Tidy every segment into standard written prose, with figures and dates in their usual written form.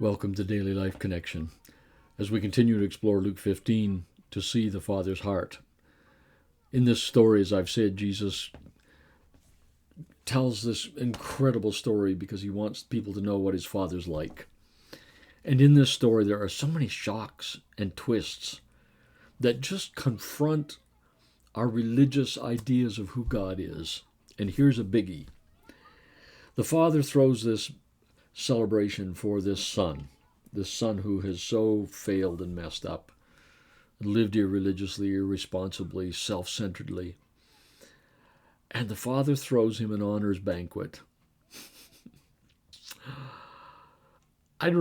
Welcome to Daily Life Connection. As we continue to explore Luke 15 to see the Father's heart. In this story, as I've said, Jesus tells this incredible story because he wants people to know what his Father's like. And in this story, there are so many shocks and twists that just confront our religious ideas of who God is. And here's a biggie. The Father throws this celebration for this son who has so failed and messed up, lived irreligiously, irresponsibly, self-centeredly. And the Father throws him an honors banquet. I don't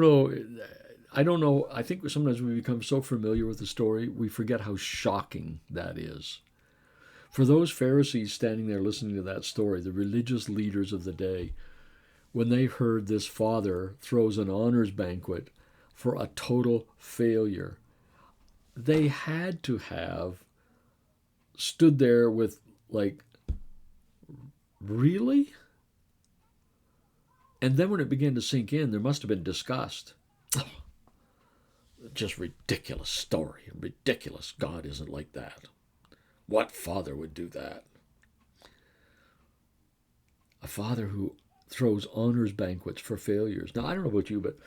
know. I think sometimes we become so familiar with the story, we forget how shocking that is. For those Pharisees standing there listening to that story, the religious leaders of the day, when they heard this father throws an honors banquet for a total failure, they had to have stood there with, like, really? And then when it began to sink in, there must have been disgust. Oh, just ridiculous story. Ridiculous. God isn't like that. What father would do that? A father who throws honors banquets for failures. Now, I don't know about you, but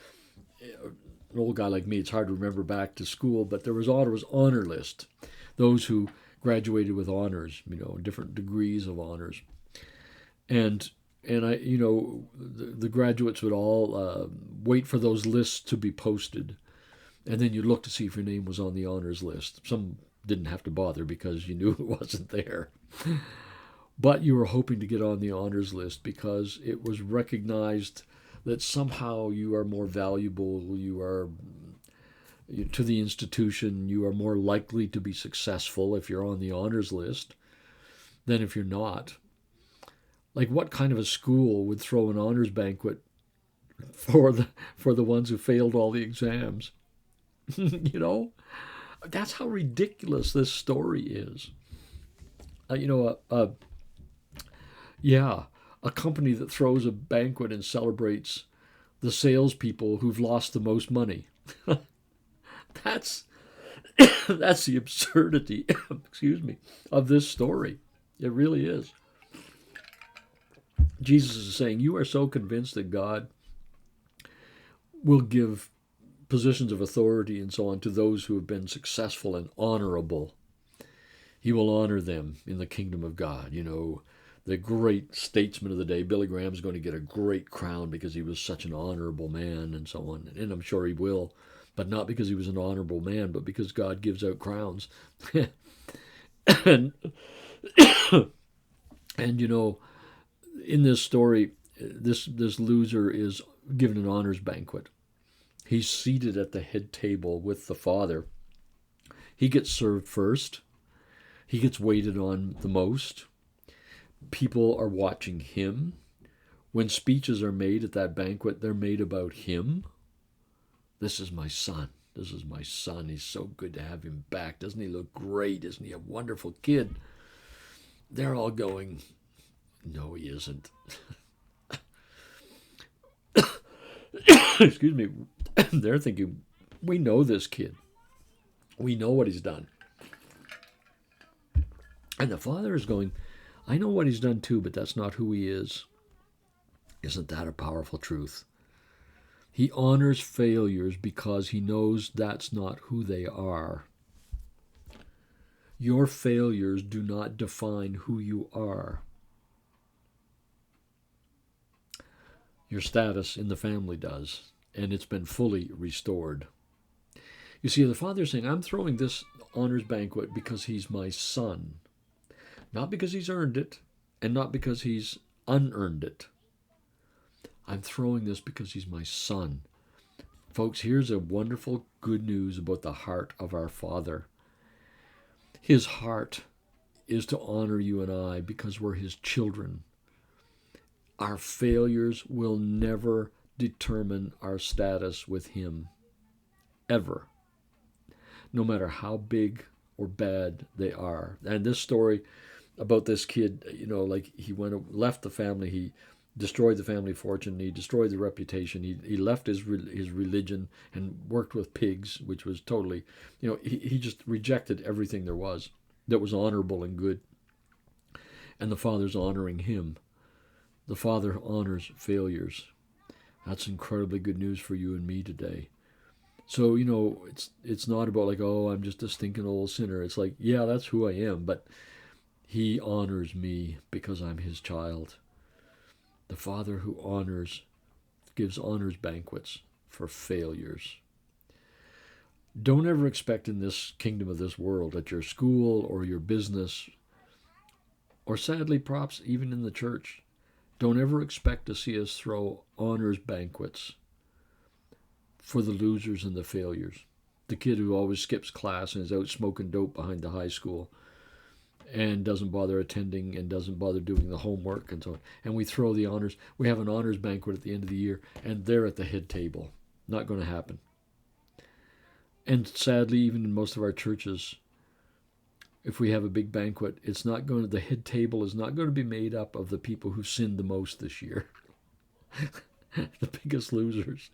an old guy like me, it's hard to remember back to school, but there was honor list. Those who graduated with honors, different degrees of honors. And the graduates would all wait for those lists to be posted. And then you'd look to see if your name was on the honors list. Some didn't have to bother because you knew it wasn't there. But you were hoping to get on the honors list because it was recognized that somehow you are more valuable, to the institution, you are more likely to be successful if you're on the honors list than if you're not. Like, what kind of a school would throw an honors banquet for the ones who failed all the exams? That's how ridiculous this story is. A company that throws a banquet and celebrates the salespeople who've lost the most money. That's the absurdity, excuse me, of this story. It really is. Jesus is saying, you are so convinced that God will give positions of authority and so on to those who have been successful and honorable. He will honor them in the kingdom of God. The great statesman of the day, Billy Graham's going to get a great crown because he was such an honorable man and so on. And I'm sure he will, but not because he was an honorable man, but because God gives out crowns. and, and in this story, this loser is given an honors banquet. He's seated at the head table with the Father. He gets served first. He gets waited on the most. People are watching him. When speeches are made at that banquet, they're made about him. This is my son. This is my son. He's so good to have him back. Doesn't he look great? Isn't he a wonderful kid? They're all going, no, he isn't. Excuse me. They're thinking, we know this kid. We know what he's done. And the Father is going, I know what he's done too, but that's not who he is. Isn't that a powerful truth? He honors failures because he knows that's not who they are. Your failures do not define who you are. Your status in the family does, and it's been fully restored. You see, the Father is saying, I'm throwing this honors banquet because he's my son. Not because he's earned it, and not because he's unearned it. I'm throwing this because he's my son. Folks, here's a wonderful good news about the heart of our Father. His heart is to honor you and I because we're his children. Our failures will never determine our status with him. Ever. No matter how big or bad they are. And this story about this kid, like he left the family, destroyed the family fortune. He destroyed the reputation. He left his religion and worked with pigs, which was totally, he just rejected everything there was that was honorable and good. And the Father's honoring him. The Father honors failures. That's incredibly good news for you and me today. So, it's not about like, oh, I'm just a stinking old sinner. It's like, yeah, that's who I am, but he honors me because I'm his child. The Father who gives honors banquets for failures. Don't ever expect in this kingdom of this world, at your school or your business, or sadly, perhaps even in the church, don't ever expect to see us throw honors banquets for the losers and the failures. The kid who always skips class and is out smoking dope behind the high school and doesn't bother attending and doesn't bother doing the homework and so on. And we throw the honors. We have an honors banquet at the end of the year, and they're at the head table. Not going to happen. And sadly, even in most of our churches, if we have a big banquet, the head table is not going to be made up of the people who sinned the most this year. The biggest losers.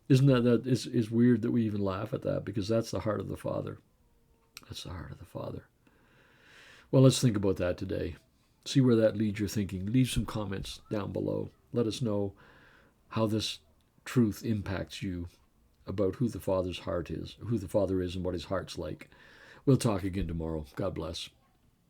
Isn't that is weird that we even laugh at that, because that's the heart of the Father. That's the heart of the Father. Well, let's think about that today. See where that leads your thinking. Leave some comments down below. Let us know how this truth impacts you about who the Father's heart is, who the Father is and what his heart's like. We'll talk again tomorrow. God bless.